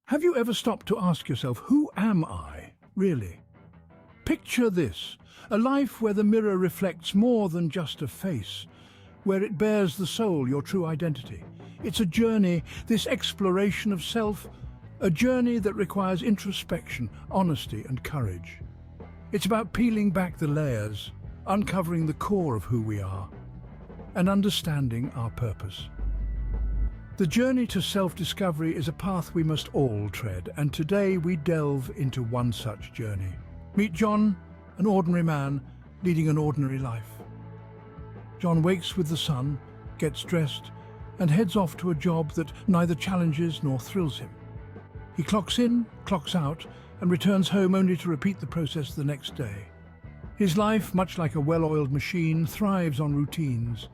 Have you ever stopped to ask yourself, who am I, really? Picture this, a life where the mirror reflects more than just a face, where it bears the soul, your true identity. It's a journey, this exploration of self, a journey that requires introspection, honesty and courage. It's about peeling back the layers, uncovering the core of who we are, and understanding our purpose. The journey to self-discovery is a path we must all tread, and today we delve into one such journey. Meet John, an ordinary man leading an ordinary life. John wakes with the sun, gets dressed, and heads off to a job that neither challenges nor thrills him. He clocks in, clocks out, and returns home only to repeat the process the next day. His life, much like a well-oiled machine, thrives on routines.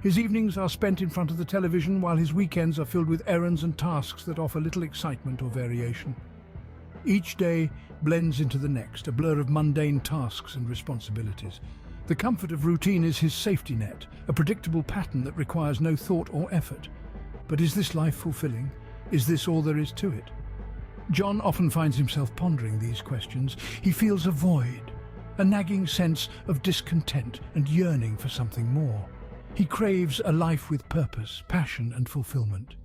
His evenings are spent in front of the television, while his weekends are filled with errands and tasks that offer little excitement or variation. Each day blends into the next, a blur of mundane tasks and responsibilities. The comfort of routine is his safety net, a predictable pattern that requires no thought or effort. But is this life fulfilling? Is this all there is to it? John often finds himself pondering these questions. He feels a void, a nagging sense of discontent and yearning for something more. He craves a life with purpose, passion and fulfillment.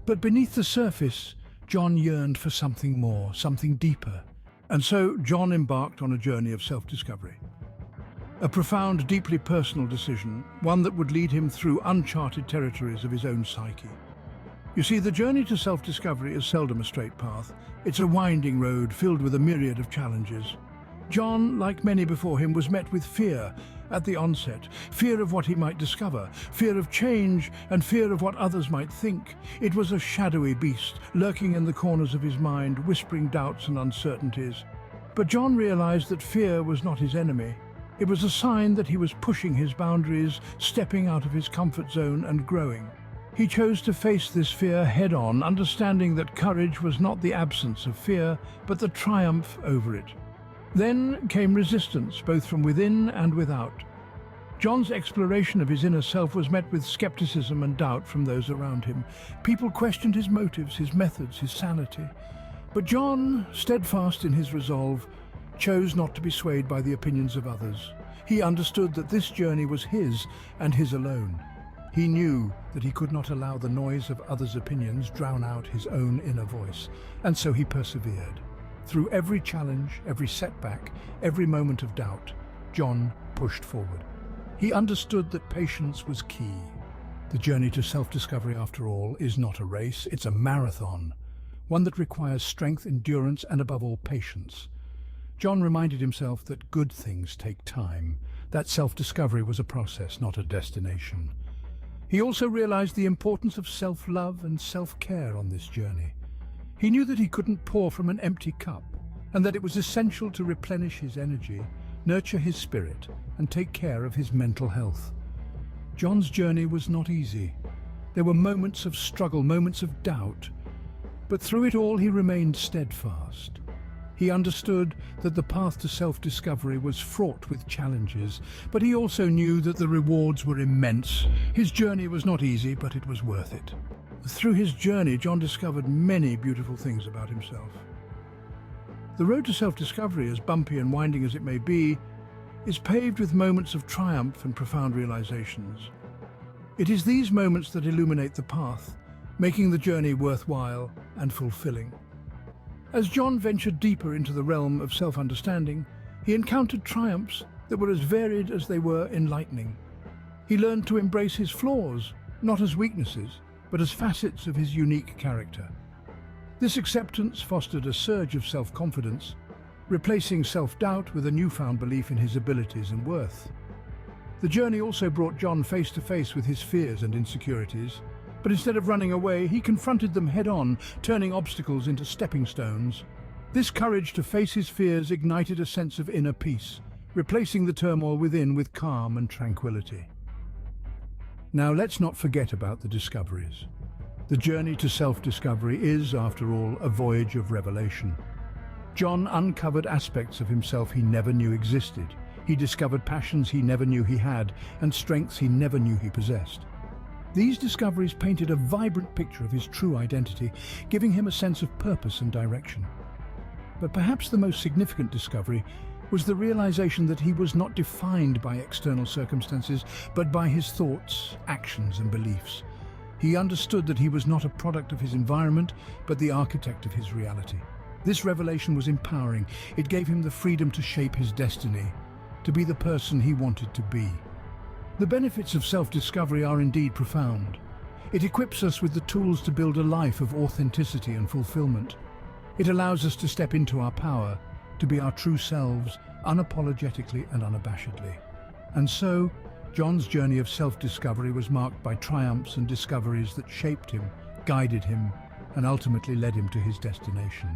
But beneath the surface, John yearned for something more, something deeper. And so John embarked on a journey of self-discovery. A profound, deeply personal decision, one that would lead him through uncharted territories of his own psyche. You see, the journey to self-discovery is seldom a straight path. It's a winding road filled with a myriad of challenges. John, like many before him, was met with fear at the onset. Fear of what he might discover, fear of change, and fear of what others might think. It was a shadowy beast, lurking in the corners of his mind, whispering doubts and uncertainties. But John realized that fear was not his enemy. It was a sign that he was pushing his boundaries, stepping out of his comfort zone and growing. He chose to face this fear head-on, understanding that courage was not the absence of fear, but the triumph over it. Then came resistance, both from within and without. John's exploration of his inner self was met with skepticism and doubt from those around him. People questioned his motives, his methods, his sanity. But John, steadfast in his resolve, chose not to be swayed by the opinions of others. He understood that this journey was his and his alone. He knew that he could not allow the noise of others' opinions drown out his own inner voice, and so he persevered. Through every challenge, every setback, every moment of doubt, John pushed forward. He understood that patience was key. The journey to self-discovery, after all, is not a race, it's a marathon, one that requires strength, endurance, and above all, patience. John reminded himself that good things take time, that self-discovery was a process, not a destination. He also realized the importance of self-love and self-care on this journey. He knew that he couldn't pour from an empty cup, and that it was essential to replenish his energy, nurture his spirit, and take care of his mental health. John's journey was not easy. There were moments of struggle, moments of doubt, but through it all he remained steadfast. He understood that the path to self-discovery was fraught with challenges, but he also knew that the rewards were immense. His journey was not easy, but it was worth it. Through his journey, John discovered many beautiful things about himself. The road to self-discovery, as bumpy and winding as it may be, is paved with moments of triumph and profound realizations. It is these moments that illuminate the path, making the journey worthwhile and fulfilling. As John ventured deeper into the realm of self-understanding, he encountered triumphs that were as varied as they were enlightening. He learned to embrace his flaws, not as weaknesses, but as facets of his unique character. This acceptance fostered a surge of self-confidence, replacing self-doubt with a newfound belief in his abilities and worth. The journey also brought John face to face with his fears and insecurities, but instead of running away, he confronted them head-on, turning obstacles into stepping stones. This courage to face his fears ignited a sense of inner peace, replacing the turmoil within with calm and tranquility. Now let's not forget about the discoveries. The journey to self-discovery is, after all, a voyage of revelation. John uncovered aspects of himself he never knew existed. He discovered passions he never knew he had, and strengths he never knew he possessed. These discoveries painted a vibrant picture of his true identity, giving him a sense of purpose and direction. But perhaps the most significant discovery was the realization that he was not defined by external circumstances, but by his thoughts, actions, and beliefs. He understood that he was not a product of his environment, but the architect of his reality. This revelation was empowering. It gave him the freedom to shape his destiny, to be the person he wanted to be. The benefits of self-discovery are indeed profound. It equips us with the tools to build a life of authenticity and fulfillment. It allows us to step into our power, to be our true selves, unapologetically and unabashedly. And so, John's journey of self-discovery was marked by triumphs and discoveries that shaped him, guided him, and ultimately led him to his destination.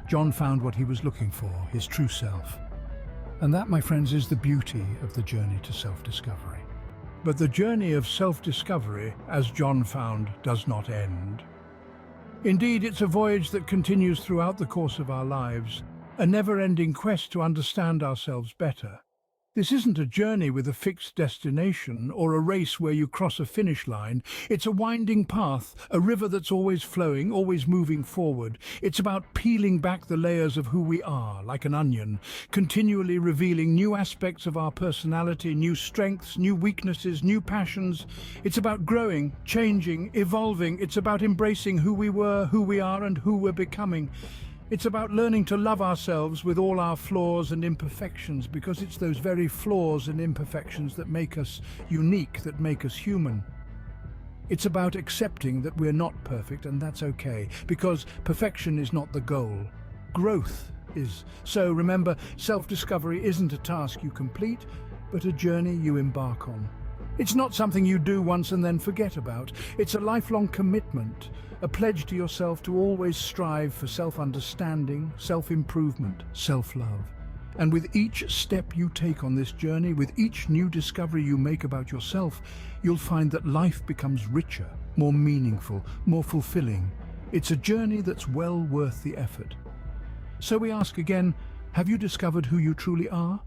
John found what he was looking for, his true self. And that, my friends, is the beauty of the journey to self-discovery. But the journey of self-discovery, as John found, does not end. Indeed, it's a voyage that continues throughout the course of our lives, a never-ending quest to understand ourselves better. This isn't a journey with a fixed destination or a race where you cross a finish line. It's a winding path, a river that's always flowing, always moving forward. It's about peeling back the layers of who we are, like an onion, continually revealing new aspects of our personality, new strengths, new weaknesses, new passions. It's about growing, changing, evolving. It's about embracing who we were, who we are, and who we're becoming. It's about learning to love ourselves with all our flaws and imperfections, because it's those very flaws and imperfections that make us unique, that make us human. It's about accepting that we're not perfect, and that's okay, because perfection is not the goal. Growth is. So remember, self-discovery isn't a task you complete, but a journey you embark on. It's not something you do once and then forget about. It's a lifelong commitment, a pledge to yourself to always strive for self-understanding, self-improvement, self-love. And with each step you take on this journey, with each new discovery you make about yourself, you'll find that life becomes richer, more meaningful, more fulfilling. It's a journey that's well worth the effort. So we ask again, have you discovered who you truly are?